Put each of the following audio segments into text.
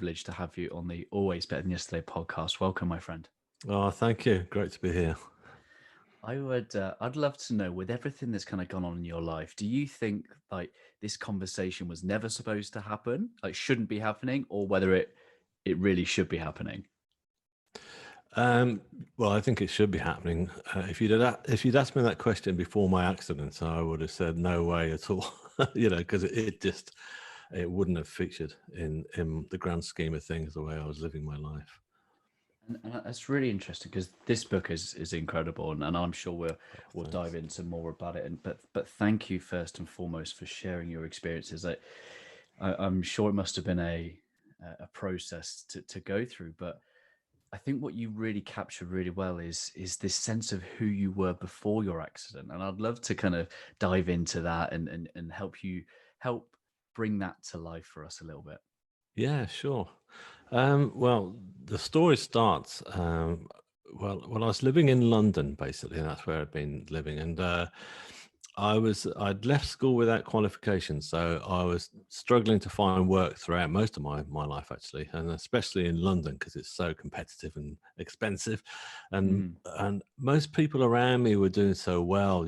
privilege to have you on the Always Better Than Yesterday podcast. Welcome, my friend. Oh, thank you. Great to be here. I'd love to know, with everything that's kind of gone on in your life, do you think like this conversation was never supposed to happen, like shouldn't be happening, or whether it really should be happening? Um, well, I think it should be happening. If you'd asked me that question before my accident, I would have said no way at all. Because it wouldn't have featured in the grand scheme of things the way I was living my life. And that's really interesting because this book is incredible, and I'm sure we'll dive Thanks. into more about it. And but thank you first and foremost for sharing your experiences. I'm sure it must have been a process to go through, but I think what you really captured really well is this sense of who you were before your accident, and I'd love to kind of dive into that and help bring that to life for us a little bit. Yeah, sure. Well, the story starts. When I was living in London, basically, and that's where I'd been living, and I'd left school without qualifications, so I was struggling to find work throughout most of my life, actually, and especially in London because it's so competitive and expensive, and Mm, and most people around me were doing so well.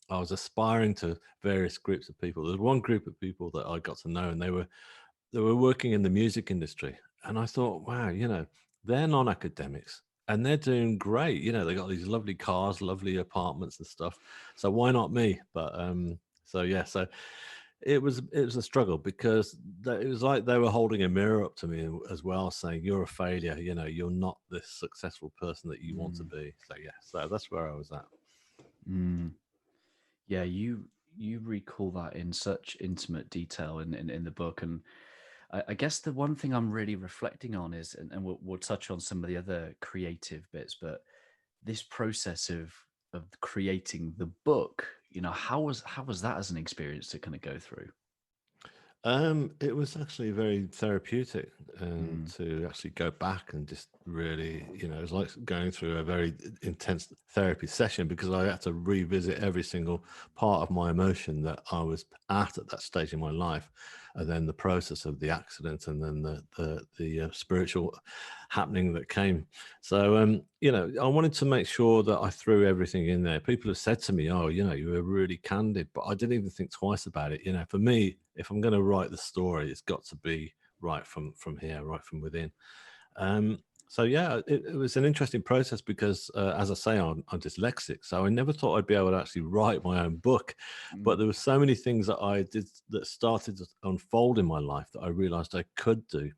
I was aspiring to various groups of people. There's one group of people that I got to know, and they were working in the music industry. And I thought, wow, they're non-academics and they're doing great. They got these lovely cars, lovely apartments and stuff. So why not me? But so yeah, so it was a struggle because it was like they were holding a mirror up to me as well, saying, you're a failure, you're not this successful person that you want to mm, be. So yeah, so that's where I was at. mm. Yeah, you recall that in such intimate detail in the book, and I guess the one thing I'm really reflecting on is, and we'll touch on some of the other creative bits, but this process of creating the book, how was that as an experience to kind of go through? It was actually very therapeutic Mm, to actually go back and just really, it was like going through a very intense therapy session because I had to revisit every single part of my emotion that I was at that stage in my life, and then the process of the accident, and then the spiritual happening that came. So, I wanted to make sure that I threw everything in there. People have said to me, "Oh, you were really candid," but I didn't even think twice about it. For me, if I'm going to write the story, it's got to be right from here, right from within. So yeah, it was an interesting process because, as I say, I'm dyslexic, so I never thought I'd be able to actually write my own book. But mm, there were so many things that I did that started to unfold in my life that I realised I could do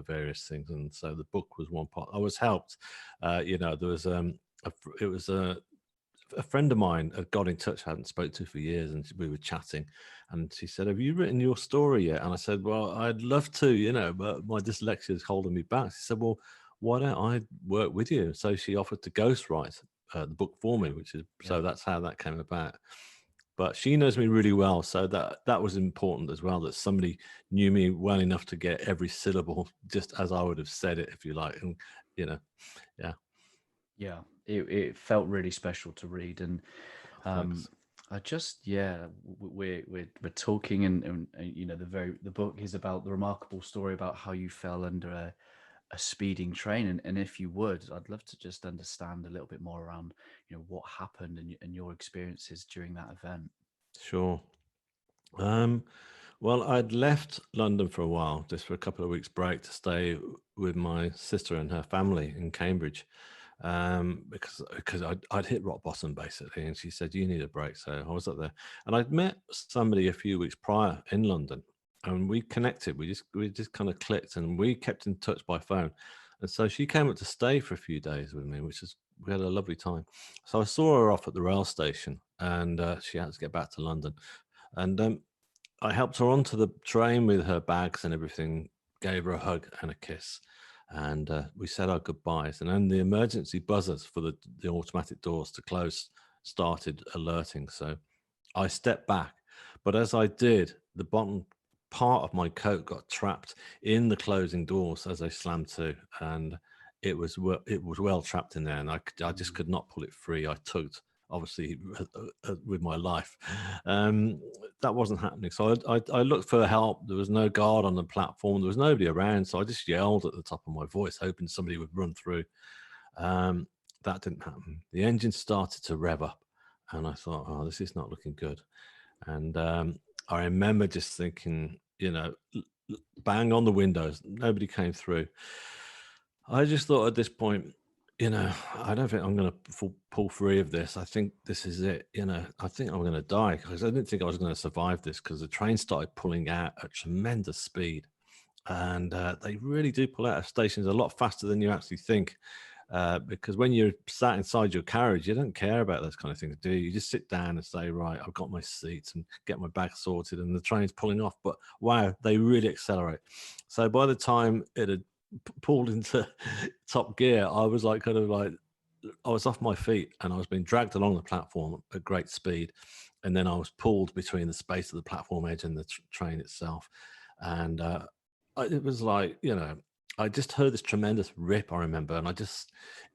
various things, and so the book was one part. I was helped. There was it was a friend of mine had got in touch, I hadn't spoke to for years, and we were chatting, and she said, "Have you written your story yet?" And I said, "Well, I'd love to, but my dyslexia is holding me back." She said, "Well, why don't I work with you?" So she offered to ghostwrite the book for me, which is yeah. so that's how that came about. But she knows me really well, so that was important as well. That somebody knew me well enough to get every syllable just as I would have said it, if you like, and you know, yeah. Yeah, it felt really special to read, and um, Thanks. I just yeah, we're talking, and the book is about the remarkable story about how you fell under a speeding train, and if you would, I'd love to just understand a little bit more around what happened and your experiences during that event. Sure. Um, well, I'd left London for a while, just for a couple of weeks break to stay with my sister and her family in Cambridge, because I'd hit rock bottom basically, and she said you need a break, so I was up there, and I'd met somebody a few weeks prior in London, and we connected. We just kind of clicked, and we kept in touch by phone, and so she came up to stay for a few days with me, which is we had a lovely time. So I saw her off at the rail station, and she had to get back to London, and I helped her onto the train with her bags and everything, gave her a hug and a kiss, and we said our goodbyes. And then the emergency buzzers for the automatic doors to close started alerting. So I stepped back, but as I did, the bottom part of my coat got trapped in the closing doors as they slammed to, and it was well trapped in there, and I just Mm, could not pull it free. I tugged obviously with my life. Um, that wasn't happening. So I looked for help. There was no guard on the platform. There was nobody around. So I just yelled at the top of my voice, hoping somebody would run through. Um, that didn't happen. The engine started to rev up, and I thought, oh, this is not looking good. And I remember just thinking, bang on the windows. Nobody came through. I just thought at this point, I don't think I'm going to pull free of this. I think this is it. I think I'm going to die, because I didn't think I was going to survive this, because the train started pulling out at tremendous speed. And they really do pull out of stations a lot faster than you actually think. Because when you're sat inside your carriage, you don't care about those kind of things, do you? You just sit down and say, right, I've got my seats, and get my bag sorted, and the train's pulling off. But wow, they really accelerate. So by the time it had pulled into top gear, I was like, I was off my feet, and I was being dragged along the platform at great speed. And then I was pulled between the space of the platform edge and the train itself. And it was like, I just heard this tremendous rip, I remember, and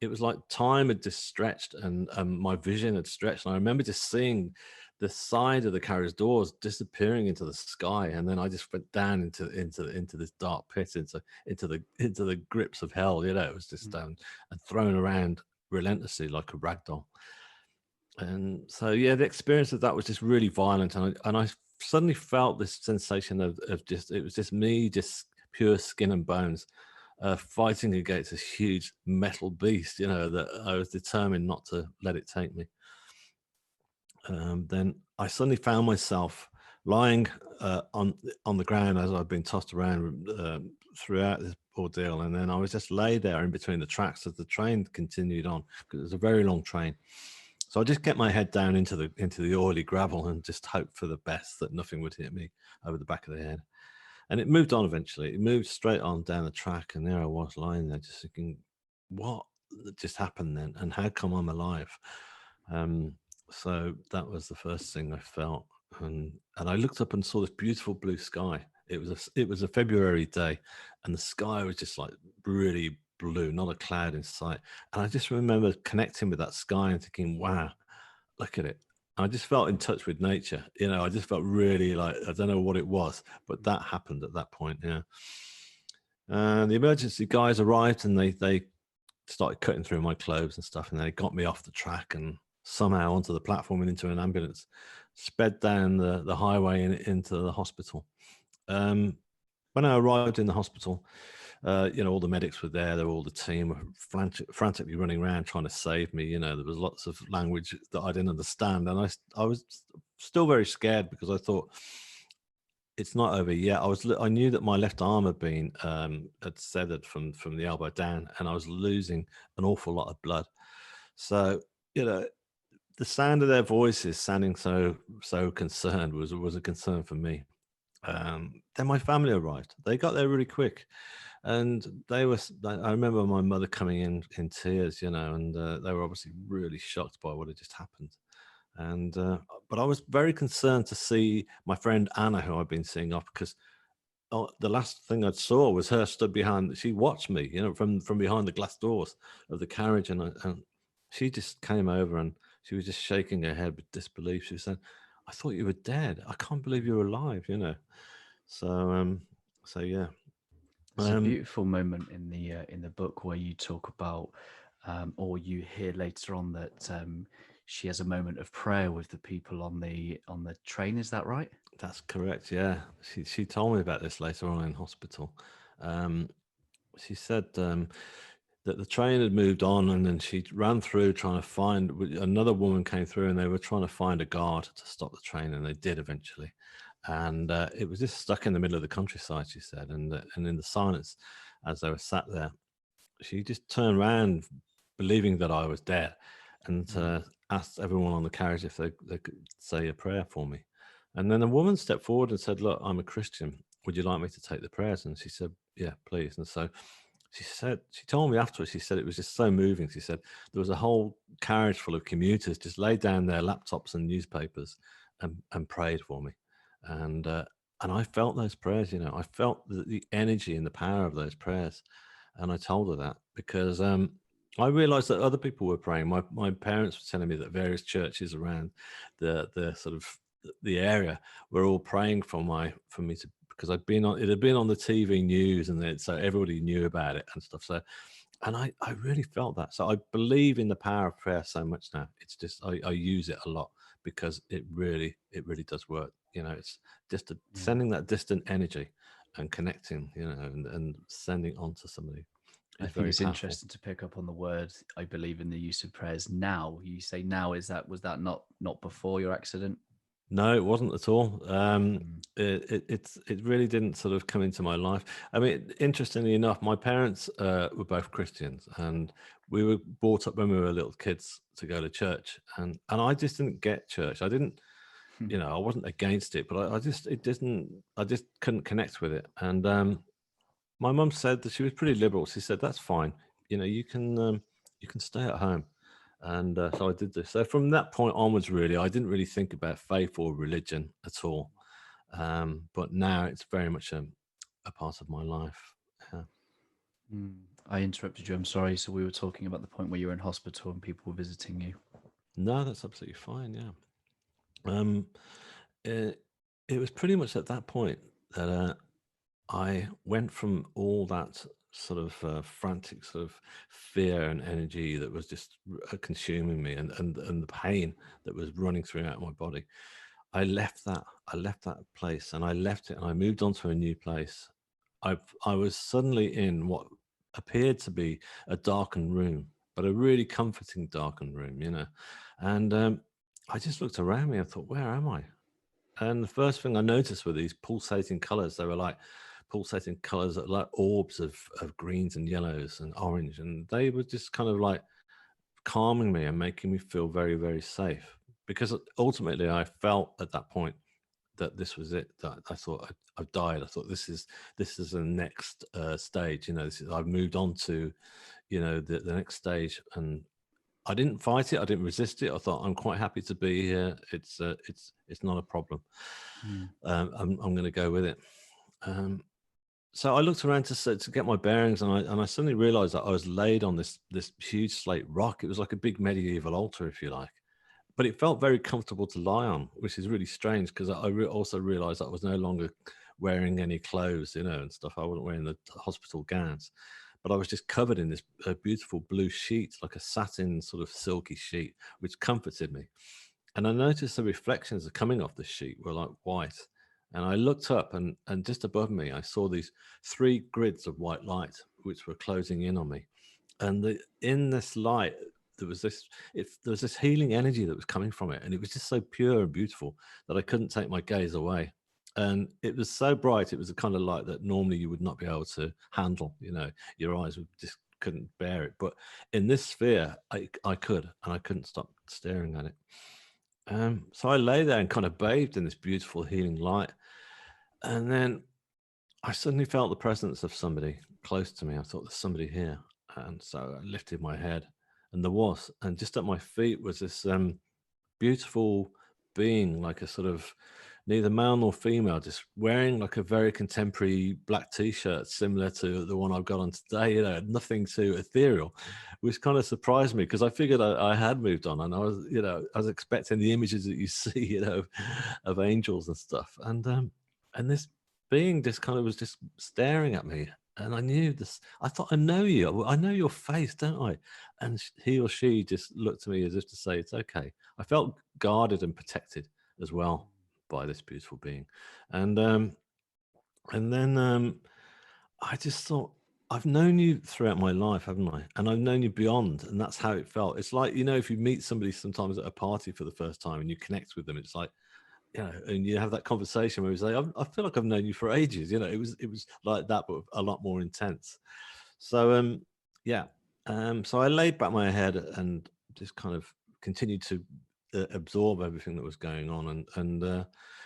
it was like time had just stretched, and my vision had stretched. And I remember just seeing the side of the carriage doors disappearing into the sky, and then I just went down into this dark pit, into the grips of hell. It was just and thrown around relentlessly like a rag doll. And so, yeah, the experience of that was just really violent, and I suddenly felt this sensation of just, it was just me, just pure skin and bones, fighting against this huge metal beast, that I was determined not to let it take me. Then I suddenly found myself lying on the ground as I'd been tossed around throughout this ordeal, and then I was just laid there in between the tracks as the train continued on, because it was a very long train. So I just kept my head down into the oily gravel and just hoped for the best, that nothing would hit me over the back of the head. And it moved on eventually. It moved straight on down the track, and there I was lying there just thinking, what just happened then? And how come I'm alive? So that was the first thing I felt. And I looked up and saw this beautiful blue sky. It was a February day, and the sky was just like really blue, not a cloud in sight. And I just remember connecting with that sky and thinking, wow, look at it. I just felt in touch with nature. I just felt really like, I don't know what it was, but that happened at that point. Yeah. And the emergency guys arrived, and they started cutting through my clothes and stuff, and they got me off the track and somehow onto the platform and into an ambulance, sped down the highway and into the hospital. When I arrived in the hospital, all the medics were there. All the team were frantically running around trying to save me. There was lots of language that I didn't understand, and I was still very scared, because I thought, it's not over yet. I knew that my left arm had severed from the elbow down, and I was losing an awful lot of blood. So the sound of their voices sounding so concerned was a concern for me. Then my family arrived. They got there really quick, and I remember my mother coming in tears, and they were obviously really shocked by what had just happened. And but I was very concerned to see my friend Anna, who I've been seeing off, because the last thing I saw was her stood behind. She watched me, from behind the glass doors of the carriage, and she just came over, and she was just shaking her head with disbelief. She said, "I thought you were dead. I can't believe you're alive." So yeah. There's a beautiful moment in the book where you talk about, or you hear later on, that she has a moment of prayer with the people on the train. Is that right? That's correct. Yeah, she told me about this later on in hospital. She said that the train had moved on, and then she ran through trying to find another woman came through, and they were trying to find a guard to stop the train, and they did eventually. And it was just stuck in the middle of the countryside, she said, and in the silence, as they were sat there, she just turned around, believing that I was dead, and asked everyone on the carriage if they could say a prayer for me. And then a woman stepped forward and said, "Look, I'm a Christian. Would you like me to take the prayers?" And she said, "Yeah, please." And so she told me afterwards, she said it was just so moving. She said there was a whole carriage full of commuters just laid down their laptops and newspapers and prayed for me. And I felt those prayers, I felt the energy and the power of those prayers. And I told her that, because I realized that other people were praying. My parents were telling me that various churches around the sort of the area were all praying for me to, because it had been on the TV news, and so everybody knew about it and stuff. So, and I really felt that. So I believe in the power of prayer so much now. It's just I use it a lot because it really does work. It's just Yeah. sending that distant energy and connecting, and sending on to somebody I is think very it's powerful. interesting to pick up on the word. I believe in the use of prayers now. You say now. Was that not before your accident? No, it wasn't at all. Mm. It really didn't sort of come into my life. I mean, interestingly enough, my parents were both Christians, and we were brought up when we were little kids to go to church, and I just didn't get church. I didn't, I wasn't against it, but I just couldn't connect with it. And my mum said that she was pretty liberal. She said, "That's fine. You can stay at home." And so I did this. So from that point onwards, really, I didn't really think about faith or religion at all. But now it's very much a part of my life. Yeah. Mm. I interrupted you. I'm sorry. So we were talking about the point where you were in hospital and people were visiting you. No, that's absolutely fine. Yeah. Um, it, it was pretty much at that point that I went from all that sort of frantic sort of fear and energy that was just consuming me, and the pain that was running throughout my body. I left that. I left that place, and I left it, and I moved on to a new place. I was suddenly in what appeared to be a darkened room, but a really comforting darkened room. And I just looked around me. I thought, where am I? And the first thing I noticed were these pulsating colors. They were like pulsating colors that like orbs of greens and yellows and orange. And they were just kind of like calming me and making me feel very, very safe. Because ultimately I felt at that point that this was it. That I thought I've died. I thought this is the next stage. I've moved on to, the next stage. And I didn't fight it. I didn't resist it. I thought I'm quite happy to be here. It's not a problem. Mm. I'm going to go with it. So I looked around to get my bearings, and I suddenly realised that I was laid on this huge slate rock. It was like a big medieval altar, if you like, but it felt very comfortable to lie on, which is really strange because also realised that I was no longer wearing any clothes, and stuff. I wasn't wearing the hospital gowns, but I was just covered in this beautiful blue sheet, like a satin sort of silky sheet, which comforted me. And I noticed the reflections that coming off the sheet were like white. And I looked up, and just above me, I saw these three grids of white light, which were closing in on me. And in this light, there was this healing energy that was coming from it. And it was just so pure and beautiful that I couldn't take my gaze away. And it was so bright. It was a kind of light that normally you would not be able to handle. Your eyes would just couldn't bear it. But in this sphere, I could, and I couldn't stop staring at it. So I lay there and kind of bathed in this beautiful healing light. And then I suddenly felt the presence of somebody close to me. I thought, there's somebody here. And so I lifted my head, and there was. And just at my feet was this beautiful being, like a sort of neither male nor female, just wearing like a very contemporary black t-shirt similar to the one I've got on today, nothing too ethereal, which kind of surprised me because I figured I had moved on, and I was expecting the images that you see, of angels and stuff. And this being just kind of was just staring at me. And I knew this. I thought, I know you. I know your face, don't I? And he or she just looked at me as if to say, it's okay. I felt guarded and protected as well by this beautiful being. And then I just thought, I've known you throughout my life, haven't I? And I've known you beyond, and that's how it felt. It's like, if you meet somebody sometimes at a party for the first time and you connect with them, it's like, and you have that conversation where you say, I feel like I've known you for ages. It was like that, but a lot more intense. So yeah. So I laid back my head and just kind of continued to absorb everything that was going on, and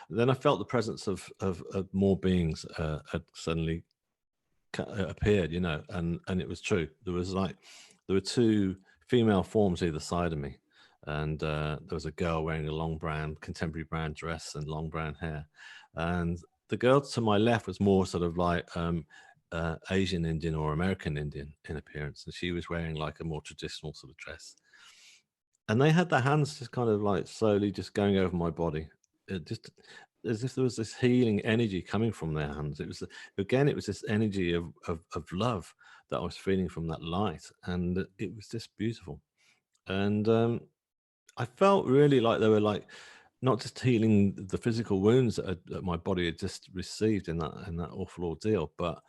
then I felt the presence of more beings had suddenly appeared, and it was true. There were two female forms either side of me, and there was a girl wearing a long brown contemporary brown dress and long brown hair, and the girl to my left was more sort of like Asian Indian or American Indian in appearance, and she was wearing like a more traditional sort of dress. And they had their hands just kind of like slowly just going over my body, just as if there was this healing energy coming from their hands. It was again, it was this energy of love that I was feeling from that light, and it was just beautiful. And I felt really like they were like not just healing the physical wounds that my body had just received in that awful ordeal, but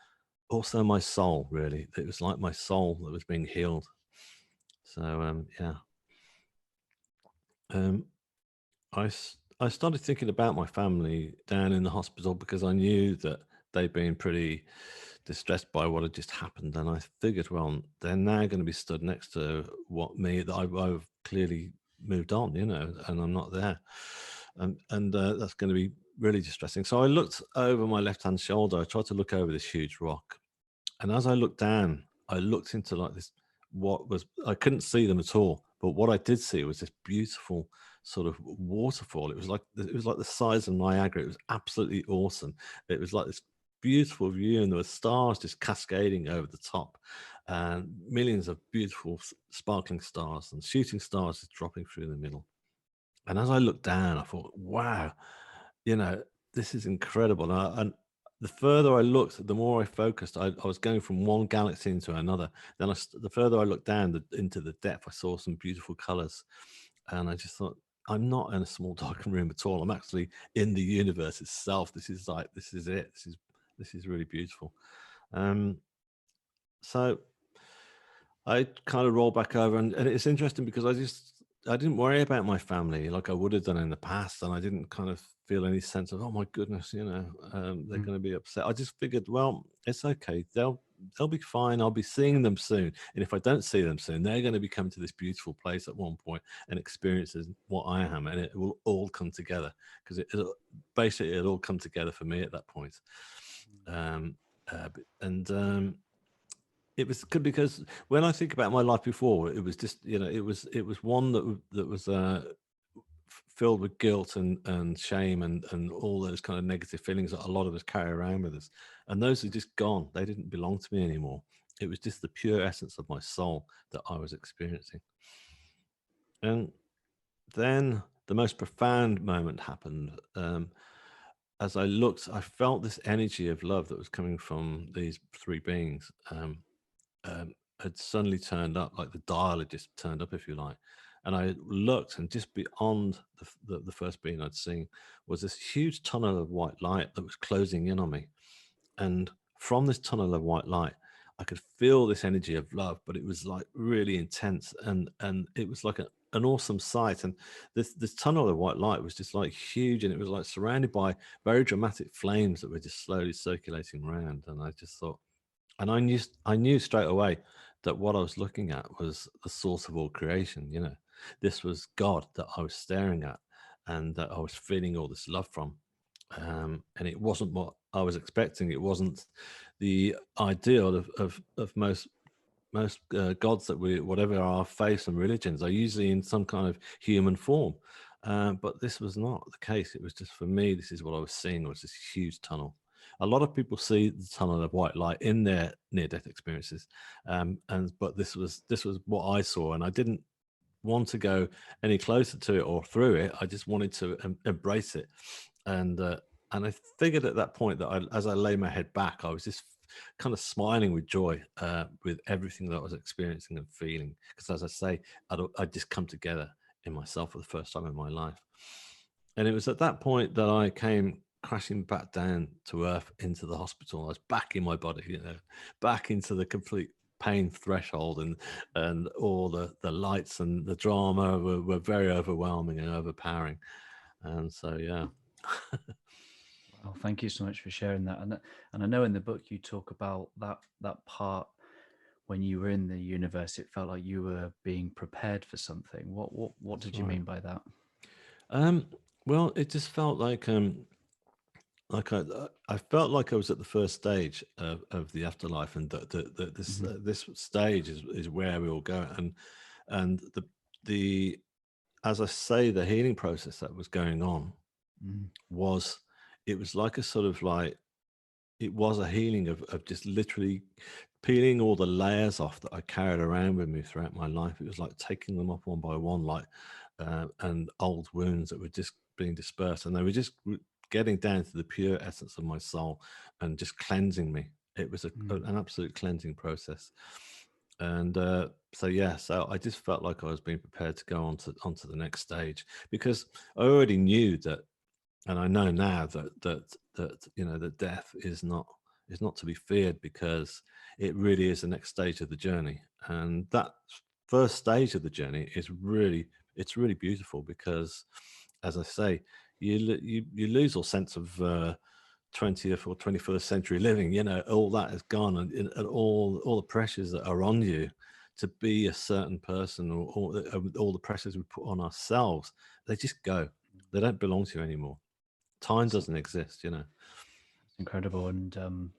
also my soul. Really, it was like my soul that was being healed. So yeah. Um, I started thinking about my family down in the hospital because I knew that they'd been pretty distressed by what had just happened, and I figured, well, they're now going to be stood next to that I've clearly moved on, you know, and I'm not there, and that's going to be really distressing. So I looked over my left-hand shoulder. I tried to look over this huge rock, and as I looked down, I looked into like this, I couldn't see them at all, but what I did see was this beautiful sort of waterfall. It was like the size of Niagara. It was absolutely awesome. It was like this beautiful view, and there were stars just cascading over the top, and millions of beautiful sparkling stars and shooting stars just dropping through the middle. And as I looked down, I thought, wow, you know, this is incredible. And the further I looked, the more I focused. I was going from one galaxy into another. Then the further I looked down into the depth, I saw some beautiful colors. And I just thought, I'm not in a small darkened room at all. I'm actually in the universe itself. This is it. This is really beautiful. Um, so I kind of roll back over, and it's interesting because I didn't worry about my family like I would have done in the past, and I didn't kind of feel any sense of, oh my goodness, you know, they're Mm. going to be upset. I just figured, well, it's okay. They'll be fine. I'll be seeing them soon, and if I don't see them soon, they're going to be coming to this beautiful place at one point and experiencing what I am, and it will all come together because it'll all come together for me at that point. Um, and It was good because when I think about my life before, it was just, you know, it was one that was filled with guilt and shame and all those kind of negative feelings that a lot of us carry around with us, and those are just gone. They didn't belong to me anymore. It was just the pure essence of my soul that I was experiencing. And then the most profound moment happened. As I looked, I felt this energy of love that was coming from these three beings. Had suddenly turned up, like the dial had just turned up, if you like. And I looked, and just beyond the first being I'd seen was this huge tunnel of white light that was closing in on me. And from this tunnel of white light, I could feel this energy of love, but it was like really intense, and it was like an awesome sight. And this tunnel of white light was just like huge, and it was like surrounded by very dramatic flames that were just slowly circulating around. And I just thought, and I knew straight away that what I was looking at was the source of all creation. You know, this was God that I was staring at, and that I was feeling all this love from. And it wasn't what I was expecting. It wasn't the ideal of most gods that we, whatever our faiths and religions, are usually in some kind of human form. But this was not the case. It was just, for me, this is what I was seeing, was this huge tunnel. A lot of people see the tunnel of white light in their near-death experiences, but this was what I saw, and I didn't want to go any closer to it or through it. I just wanted to embrace it, and I figured at that point that as I lay my head back, I was just kind of smiling with joy, with everything that I was experiencing and feeling. Because, as I say, I'd just come together in myself for the first time in my life. And it was at that point that I came crashing back down to earth into the hospital. I was back in my body, you know, back into the complete pain threshold, and all the lights and the drama were very overwhelming and overpowering. And so, yeah. Well, thank you so much for sharing that. And I know in the book you talk about that part when you were in the universe. It felt like you were being prepared for something. What That's did you right. mean by that? Um, well, it just felt like I felt like I was at the first stage of the afterlife, and that this Hmm. this stage is where we will go. And the as I say, the healing process that was going on Mm. was, it was like a sort of like, it was a healing of just literally peeling all the layers off that I carried around with me throughout my life. It was like taking them off one by one, like and old wounds that were just being dispersed, and they were just getting down to the pure essence of my soul and just cleansing me. It was an absolute cleansing process. And so yeah, so I just felt like I was being prepared to go onto the next stage, because I already knew that, and I know now that you know, that death is not to be feared, because it really is the next stage of the journey. And that first stage of the journey is really, it's really beautiful, because, as I say, you lose all sense of 20th or 21st century living. You know, all that is gone, and all the pressures that are on you to be a certain person, or all the pressures we put on ourselves, they just go. They don't belong to you anymore. Time doesn't exist, you know. It's incredible. And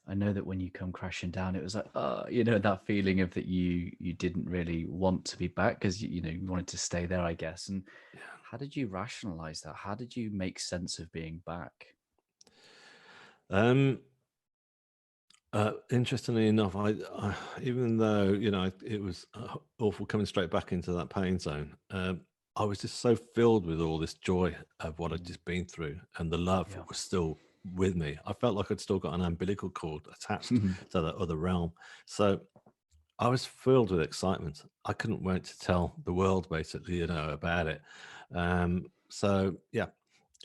I know that when you come crashing down, it was like, you know, that feeling of that you didn't really want to be back, because you know, you wanted to stay there, I guess. And how did you rationalize that? How did you make sense of being back? Um, Interestingly enough, I even though, you know, it was awful coming straight back into that pain zone, I was just so filled with all this joy of what I'd just been through, and the love Yeah. was still with me. I felt like I'd still got an umbilical cord attached to that other realm. So I was filled with excitement. I couldn't wait to tell the world, basically, you know, about it. So yeah,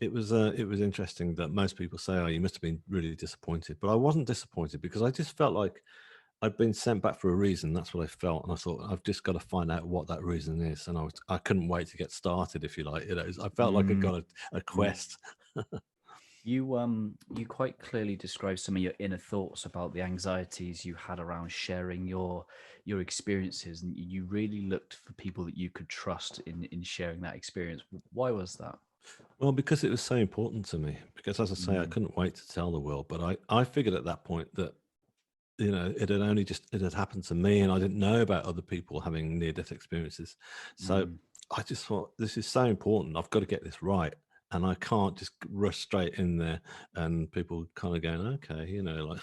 it was interesting that most people say, "Oh, you must have been really disappointed," but I wasn't disappointed, because I just felt like I'd been sent back for a reason. That's what I felt, and I thought, I've just got to find out what that reason is. And I couldn't wait to get started, if you like. You know, I felt like I Mm, got a mm. quest. You quite clearly described some of your inner thoughts about the anxieties you had around sharing your experiences, and you really looked for people that you could trust in sharing that experience. Why was that? Well, because it was so important to me. Because, as I say, I Mm, couldn't wait to tell the world. But I figured at that point that, you know, it had happened to me, and I didn't know about other people having near death experiences. So mm, I just thought, this is so important. I've got to get this right, and I can't just rush straight in there, and people kind of going, okay, you know, like.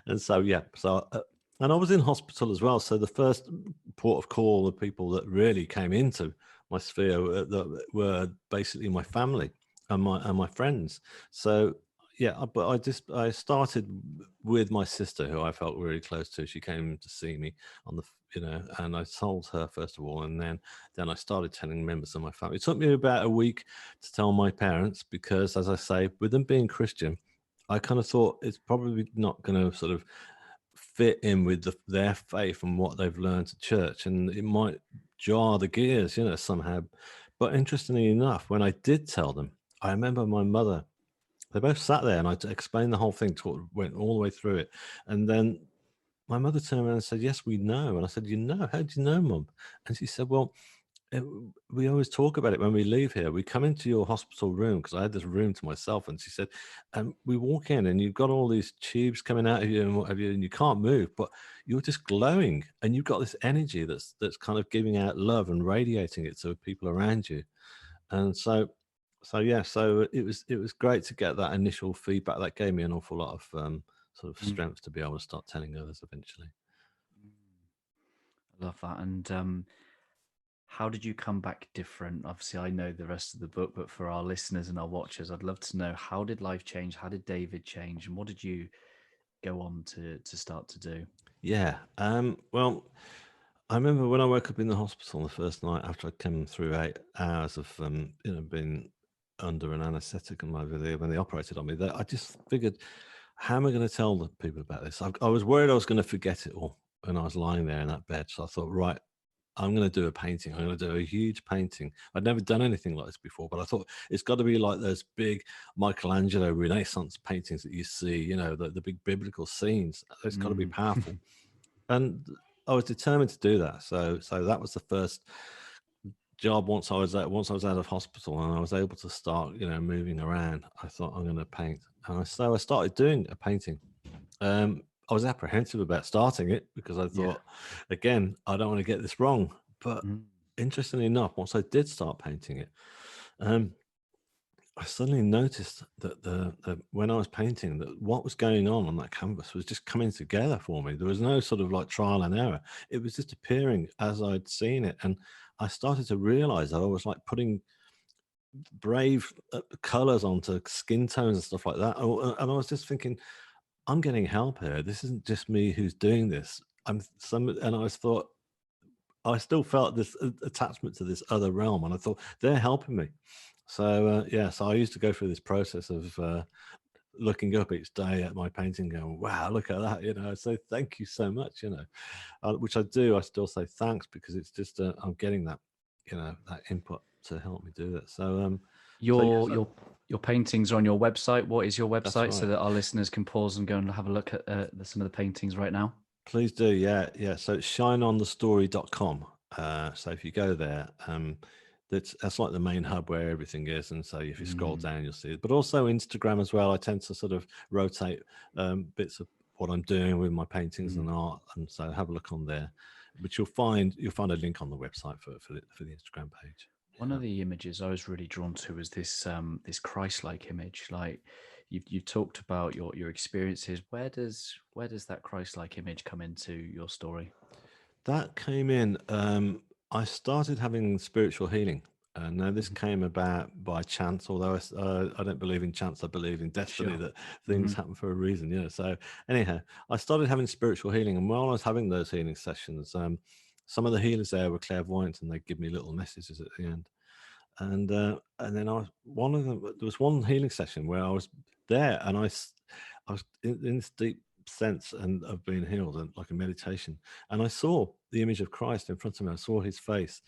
And so yeah, so and I was in hospital as well. So the first port of call of people that really came into my sphere that were basically my family and my friends. So yeah, but I started with my sister, who I felt really close to. She came to see me on the, you know, and I told her first of all, and then I started telling members of my family. It took me about a week to tell my parents, because, as I say, with them being Christian, I kind of thought it's probably not going to sort of fit in with their faith and what they've learned at church, and it might jar the gears, you know, somehow. But interestingly enough, when I did tell them, I remember my mother, they both sat there, and I explained the whole thing, went all the way through it. And then my mother turned around and said, "Yes, we know." And I said, "You know? How do you know, Mum?" And she said, "Well, it, we always talk about it when we leave here. We come into your hospital room," because I had this room to myself. And she said, "And we walk in, and you've got all these tubes coming out of you and what have you, and you can't move, but you're just glowing, and you've got this energy that's kind of giving out love and radiating it to people around you." And so yeah, so it was great to get that initial feedback. That gave me an awful lot of sort of mm, strength to be able to start telling others eventually. mm. I love that. And how did you come back different? Obviously, I know the rest of the book, but for our listeners and our watchers, I'd love to know, how did life change? How did David change? And what did you go on to start to do? Yeah. Well, I remember when I woke up in the hospital the first night after I came through 8 hours of you know, being under an anaesthetic and when they operated on me, that I just figured, how am I going to tell the people about this? I was worried I was going to forget it all when I was lying there in that bed. So I thought, right, I'm going to do a painting. I'm going to do a huge painting. I'd never done anything like this before, but I thought it's got to be like those big Michelangelo Renaissance paintings that you see, you know, the big biblical scenes. It's got to be Mm. powerful. And I was determined to do that. So that was the first job once I was out of hospital, and I was able to start, you know, moving around. I thought, I'm going to paint, and so I started doing a painting. I was apprehensive about starting it, because I Yeah. thought, again, I don't want to get this wrong. But Mm. interestingly enough, once I did start painting it, um, I suddenly noticed that the when I was painting, that what was going on that canvas was just coming together for me. There was no sort of like trial and error. It was just appearing as I'd seen it, and I started to realize that I was like putting brave colors onto skin tones and stuff like that. And I was just thinking, I'm getting help here. This isn't just me who's doing this. And I thought, I still felt this attachment to this other realm, and I thought they're helping me. So yeah, so I used to go through this process of looking up each day at my painting, going, "Wow, look at that!" So thank you so much. Which I do. I still say thanks because it's just I'm getting that, that input to help me do that. So yes, Your paintings are on your website. What is your that's website, so right. that our listeners can pause and go and have a look at some of the paintings right now? Please do. Yeah, yeah. So it's shineonthestory.com. So if you go there, that's like the main hub where everything is. And so if you scroll down, you'll see it. But also Instagram as well. I tend to sort of rotate bits of what I'm doing with my paintings and art, and so have a look on there. But you'll find a link on the website for the Instagram page. One of the images I was really drawn to was this Christ-like image. Like you've talked about your experiences. Where does that Christ-like image come into your story? That came in. I started having spiritual healing. Now, this Mhm. came about by chance, although I don't believe in chance. I believe in destiny, Sure. that things Hmm. happen for a reason. So, anyhow, I started having spiritual healing. And while I was having those healing sessions, some of the healers there were clairvoyant, and they'd give me little messages at the end. And then one of them, there was one healing session where I was there, and I was in this deep sense and of being healed, and like a meditation, and I saw the image of Christ in front of me. I saw his face,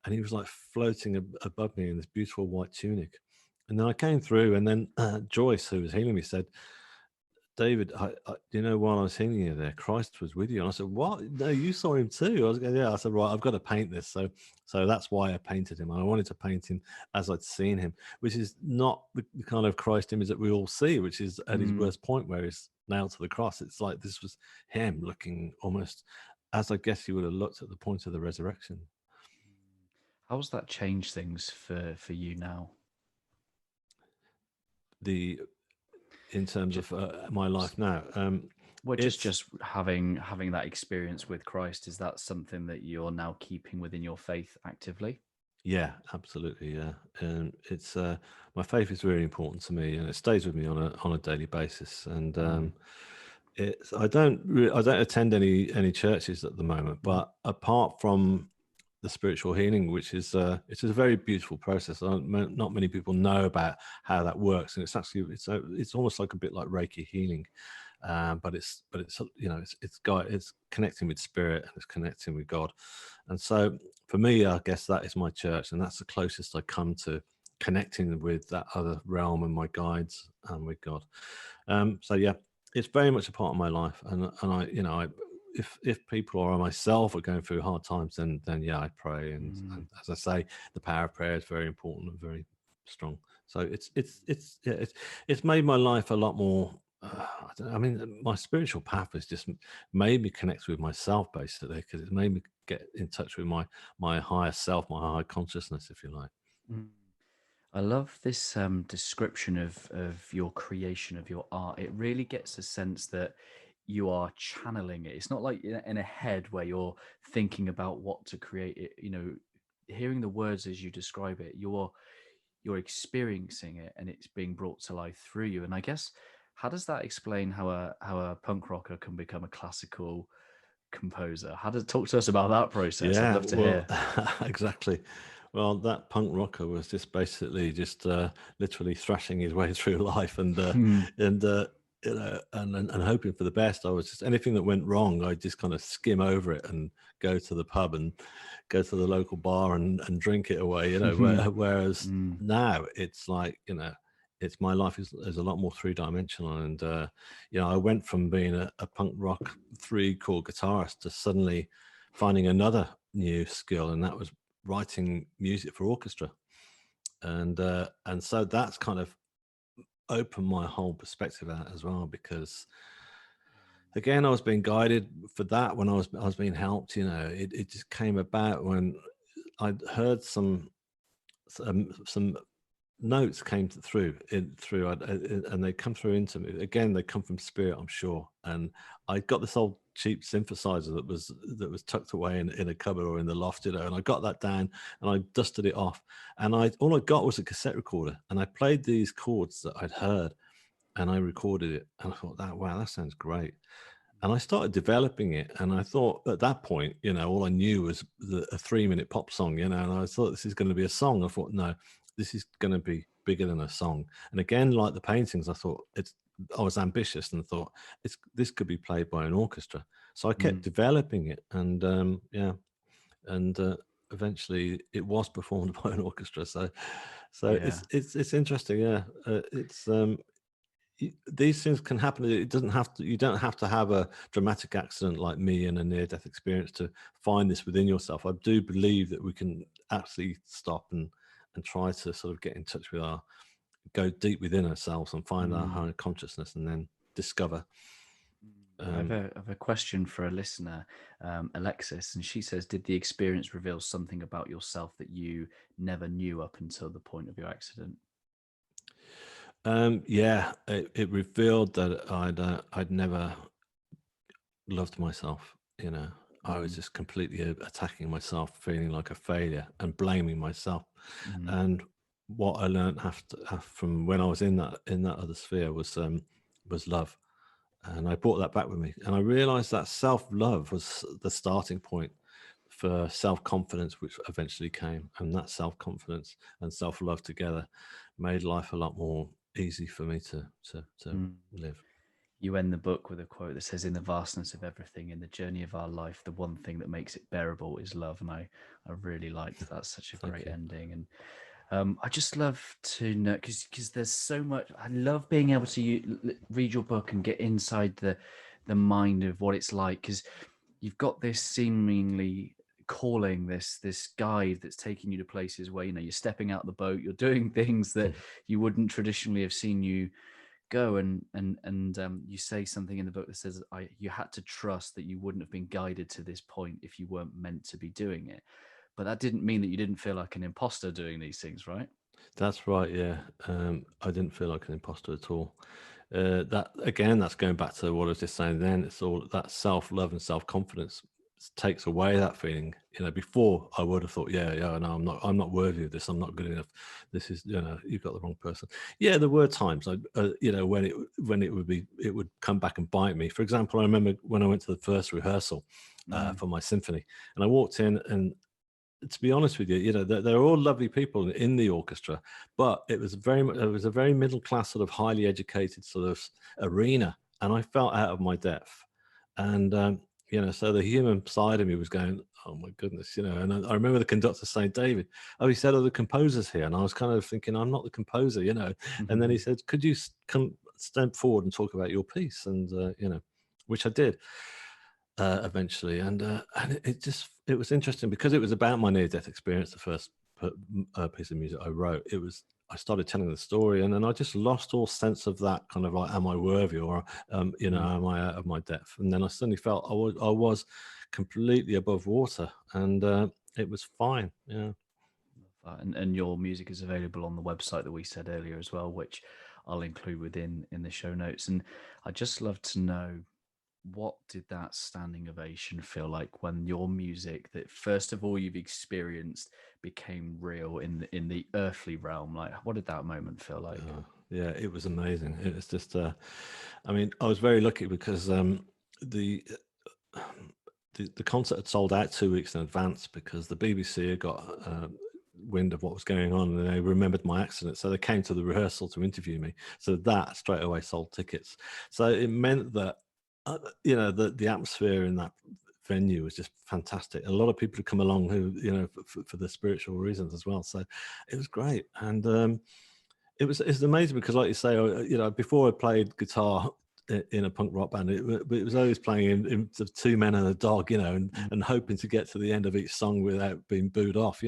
and he was like floating above me in this beautiful white tunic. And then I came through, and then Joyce, who was healing me, said, "David, while I was healing you there, Christ was with you." And I said, "What? No, you saw him too." I was going, "Yeah." I said, "Right, I've got to paint this." So that's why I painted him. I wanted to paint him as I'd seen him, which is not the kind of Christ image that we all see, which is at his Mm. worst point where he's nailed to the cross. It's like this was him looking almost as I guess he would have looked at the point of the resurrection. How's that changed things for you now? The In terms Ju- of my life now, Well, it's just having that experience with Christ, is that something that you're now keeping within your faith actively? Yeah, absolutely. Yeah, and it's my faith is really important to me, and it stays with me on a daily basis. And Mm. it's I don't attend any churches at the moment, Mhm. but apart from the spiritual healing, which is it's a very beautiful process. Not many people know about how that works, and it's almost like a bit like Reiki healing, but it's it's connecting with spirit, and it's connecting with God. And so for me, I guess that is my church, and that's the closest I come to connecting with that other realm and my guides and with God. So yeah, it's very much a part of my life, and if people or myself are going through hard times, then yeah, I pray, and Mm. as I say, the power of prayer is very important and very strong. So it's made my life a lot more. I mean, my spiritual path has just made me connect with myself, basically, because it's made me get in touch with my higher self, my higher consciousness, if you like. Mm. I love this description of your creation of your art. It really gets a sense that you are channeling it. It's not like in a head where you're thinking about what to create. It, hearing the words as you describe it, you're experiencing it, and it's being brought to life through you. And I guess, how does that explain how a punk rocker can become a classical composer? How does Talk to us about that process? I'd Yeah, love to well, hear. exactly. Well, that punk rocker was just basically just literally thrashing his way through life, and and hoping for the best. I was just anything that went wrong, I just kind of skim over it and go to the pub and go to the local bar and drink it away. Whereas Mm. now it's like it's my life is a lot more three-dimensional, and I went from being a punk rock three-chord guitarist to suddenly finding another new skill, and that was writing music for orchestra. And so that's kind of opened my whole perspective out as well, because again, I was being guided for that when I was being helped. It just came about when I'd heard some notes came through and they come through into me again. They come from spirit, I'm sure. And I got this old cheap synthesizer that was tucked away in a cupboard or in the loft, and I got that down and I dusted it off, and all I got was a cassette recorder, and I played these chords that I'd heard, and I recorded it, and I thought, wow, that sounds great. And I started developing it, and I thought at that point, all I knew was a 3-minute pop song, and I thought this is going to be a song. I thought, no, this is going to be bigger than a song. And again, like the paintings, I thought I was ambitious and thought this could be played by an orchestra. So I kept developing it, and eventually it was performed by an orchestra. So Yeah. it's interesting. Yeah, these things can happen. It doesn't have to. You don't have to have a dramatic accident like me and a near-death experience to find this within yourself. I do believe that we can actually stop and try to sort of get in touch with go deep within ourselves and find our higher consciousness, and then discover. I have a question for a listener, Alexis, and she says, did the experience reveal something about yourself that you never knew up until the point of your accident? Yeah, it revealed that I'd never loved myself. I was just completely attacking myself, feeling like a failure and blaming myself. And what I learned from when I was in that other sphere was love. And I brought that back with me, and I realized that self-love was the starting point for self-confidence, which eventually came. And that self-confidence and self-love together made life a lot more easy for me to live. You end the book with a quote that says, in the vastness of everything, in the journey of our life, the one thing that makes it bearable is love. And I really liked that. Such a great ending. And I just love to know, because there's so much. I love being able to read your book and get inside the mind of what it's like, because you've got this seemingly calling, this guide that's taking you to places where you're stepping out the boat, you're doing things that you wouldn't traditionally have seen you go, and you say something in the book that says you had to trust that you wouldn't have been guided to this point if you weren't meant to be doing it. But that didn't mean that you didn't feel like an imposter doing these things, right? That's right. Yeah. I didn't feel like an imposter at all. That's going back to what I was just saying then. It's all that self-love and self-confidence takes away that feeling. Before I would have thought, yeah, no, I'm not worthy of this. I'm not good enough. This is, you've got the wrong person. Yeah, there were times, when it would come back and bite me. For example, I remember when I went to the first rehearsal for my symphony, and I walked in, and to be honest with you, they're all lovely people in the orchestra, but it was a very middle class, sort of highly educated sort of arena, and I felt out of my depth. And so the human side of me was going, oh my goodness, And I remember the conductor saying, David, he said, are the composers here? And I was kind of thinking, I'm not the composer, And then he said, could you come step forward and talk about your piece? And which I did. Eventually, and it was interesting because it was about my near-death experience. The first piece of music I wrote, I started telling the story, and then I just lost all sense of that kind of like, am I worthy, or am I out of my depth? And then I suddenly felt I was completely above water, and it was fine. Yeah. And your music is available on the website that we said earlier as well, which I'll include within the show notes. And I'd just love to know, what did that standing ovation feel like when your music that first of all you've experienced became real in the earthly realm? Like, what did that moment feel like? Yeah, it was amazing. It was just I was very lucky because the concert had sold out 2 weeks in advance, because the BBC had got wind of what was going on, and they remembered my accident, so they came to the rehearsal to interview me. So that straight away sold tickets. So it meant that the atmosphere in that venue was just fantastic. A lot of people had come along who for the spiritual reasons as well. So it was great, and it's amazing because, like you say, before I played guitar in a punk rock band, it was always playing in two men and a dog, and hoping to get to the end of each song without being booed off,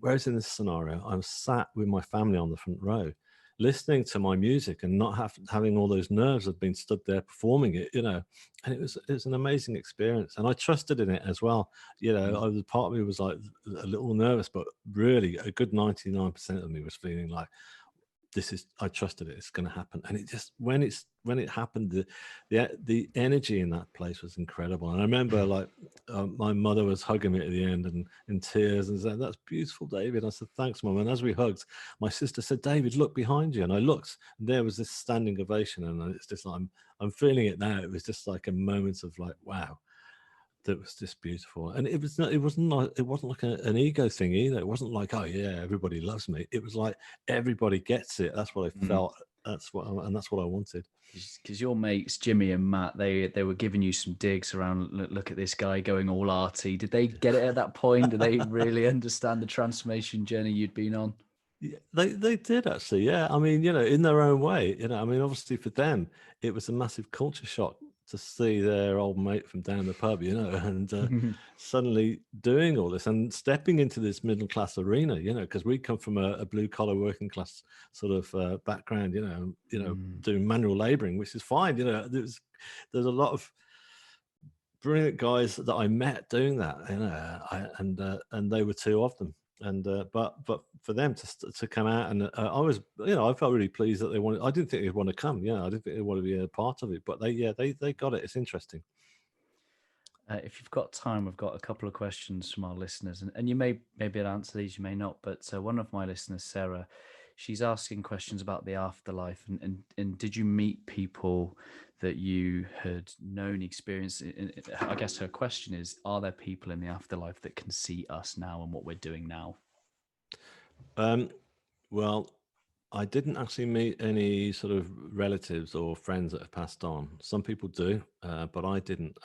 Whereas in this scenario, I was sat with my family on the front row, listening to my music and not having all those nerves of being stood there performing it, and it was an amazing experience, and I trusted in it as well. Part of me was like a little nervous, but really a good 99% of me was feeling like I trusted it. It's going to happen. And it just, when it happened, the energy in that place was incredible. And I remember like my mother was hugging me at the end and in tears and said, "That's beautiful, David." I said, "Thanks, Mum." And as we hugged, my sister said, "David, look behind you." And I looked, and there was this standing ovation. And it's just like, I'm feeling it now. It was just like a moment of like, wow. That was just beautiful. And it wasn't like an ego thing either. It wasn't like, oh yeah, everybody loves me. It was like everybody gets it. That's what I felt. That's what I wanted. Because your mates Jimmy and Matt, they were giving you some digs around. Look at this guy going all arty. Did they get it at that point? Did they really understand the transformation journey you'd been on? Yeah, they did actually. Yeah, I mean, in their own way. I mean, obviously for them, it was a massive culture shock to see their old mate from down the pub, and suddenly doing all this and stepping into this middle class arena, because we come from a blue collar working class sort of background, doing manual laboring, which is fine. There's a lot of brilliant guys that I met doing that, and they were two of them. And but for them to come out, and I was, I felt really pleased that they wanted. I didn't think they'd want to come. I didn't think they want to be a part of it, but they got it. It's interesting. If you've got time, we've got a couple of questions from our listeners, and you may be able to answer these, you may not. But one of my listeners, Sarah, she's asking questions about the afterlife, and did you meet people that you had known, experienced? I guess her question is: are there people in the afterlife that can see us now and what we're doing now? Well, I didn't actually meet any sort of relatives or friends that have passed on. Some people do, but I didn't.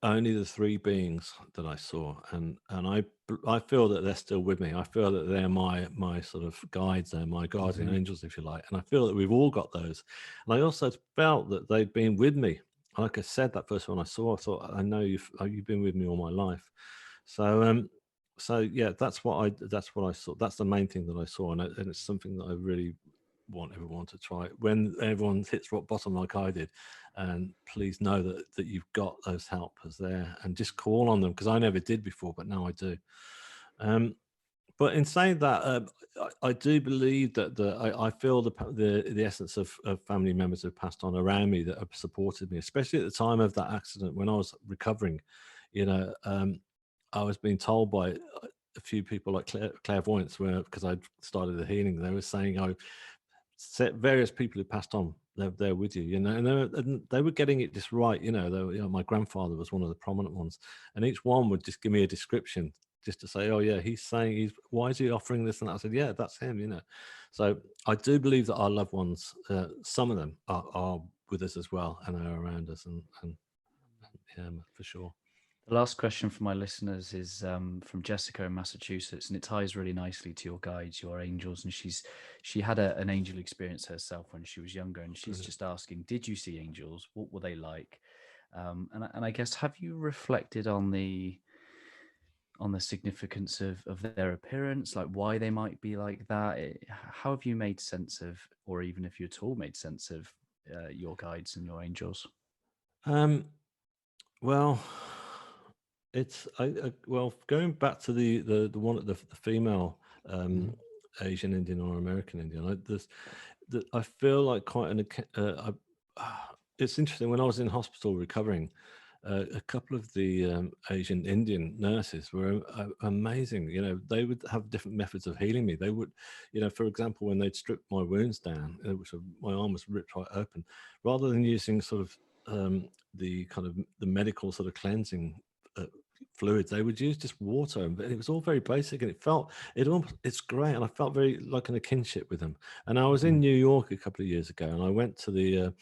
Only the three beings that I saw, and I feel that they're still with me. I feel that they're my sort of guides, they're my guardian angels, if you like, and I feel that we've all got those. And I also felt that they'd been with me. Like I said, that first one I saw, I thought, I know you've been with me all my life. So yeah, that's what I saw. That's the main thing that I saw, and it's something that I really want everyone to try when everyone hits rock bottom like I did. And please know that you've got those helpers there, and just call on them, because I never did before, but now I do. But in saying that, I do believe that I feel the essence of family members who have passed on around me that have supported me, especially at the time of that accident when I was recovering. I was being told by a few people like clairvoyants, because I'd started the healing, they were saying, "Oh, various people who passed on, they're with you," and they were getting it just right. My grandfather was one of the prominent ones, and each one would just give me a description just to say, "Oh yeah, he's saying why is he offering this?" And I said, "Yeah, that's him." So I do believe that our loved ones, some of them are with us as well and are around us, and yeah, for sure. The last question from my listeners is from Jessica in Massachusetts, and it ties really nicely to your guides, your angels. And she had an angel experience herself when she was younger, and she's just asking, did you see angels? What were they like? And I guess, have you reflected on the significance of their appearance, like why they might be like that? How have you made sense of, or even if you at all made sense of, your guides and your angels? Well, it's well, going back to the one, the female Asian Indian or American Indian. I feel like quite it's interesting. When I was in hospital recovering, a couple of the Asian Indian nurses were amazing. They would have different methods of healing me. They would, for example, when they'd stripped my wounds down, which my arm was ripped right open, rather than using sort of the kind of the medical sort of cleansing fluids, they would use just water, and it was all very basic, and it's great, and I felt very like in a kinship with them. And I was in New York a couple of years ago, and I went to the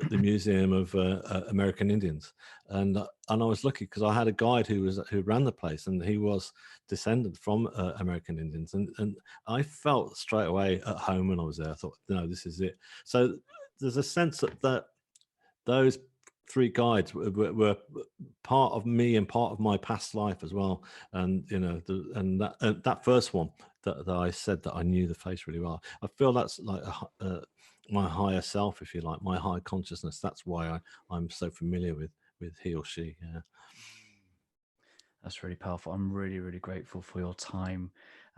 Museum of American Indians, and I was lucky because I had a guide who ran the place, and he was descended from American Indians, and I felt straight away at home when I was there. I thought, no, this is it. So there's a sense that those three guides were part of me and part of my past life as well. And that first one that I said that I knew the face really well, I feel that's like my higher self, if you like, my higher consciousness. That's why I'm so familiar with he or she. Yeah. That's really powerful. I'm really, really grateful for your time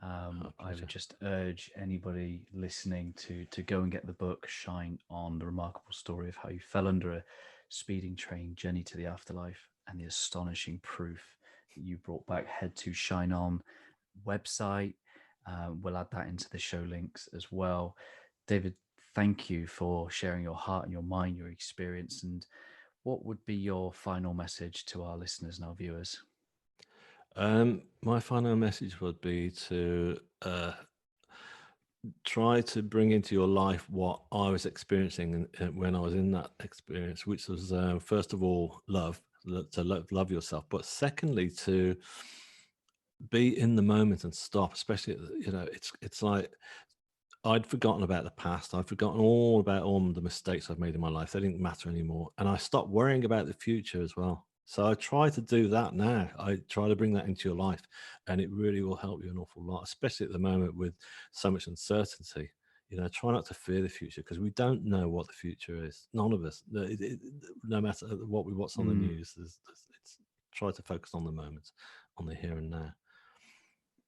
Our I would pleasure. just urge anybody listening to go and get the book Shine On, the remarkable story of how you fell under a speeding train, journey to the afterlife, and the astonishing proof that you brought back. Head to Shine On website. We'll add that into the show links as well. David, thank you for sharing your heart and your mind, your experience. And what would be your final message to our listeners and our viewers? My final message would be to try to bring into your life what I was experiencing when I was in that experience, which was first of all love yourself, but secondly to be in the moment and stop. Especially, it's like I'd forgotten about the past. I'd forgotten all about all the mistakes I've made in my life. They didn't matter anymore. And I stopped worrying about the future as well. So I try to do that now. I try to bring that into your life, and it really will help you an awful lot, especially at the moment with so much uncertainty. Try not to fear the future, because we don't know what the future is. None of us. No matter what's on the Mm. news, it's try to focus on the moment, on the here and now.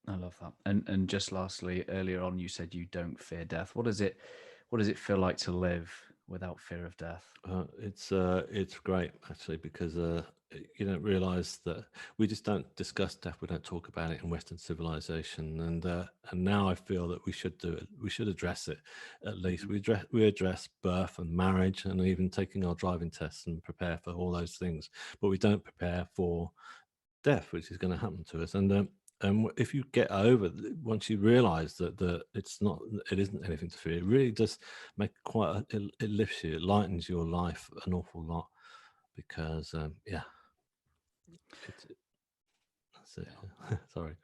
I love that. And just lastly, earlier on, you said you don't fear death. What does it feel like to live without fear of death? It's great actually, because you don't realize that we just don't discuss death. We don't talk about it in Western civilization, and now I feel that we should do it. We should address it at least. Mhm. We address birth and marriage, and even taking our driving tests, and prepare for all those things. But we don't prepare for death, which is going to happen to us. And if you get over, once you realize that it isn't anything to fear, it really does make it lifts you, it lightens your life an awful lot, because yeah, that's it. Yeah. Sorry.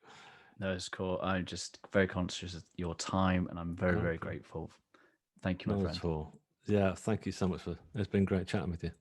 No, it's cool. I'm just very conscious of your time, and I'm very, very Okay. grateful. Thank you, my Not friend. at all. Yeah, thank you so much it's been great chatting with you.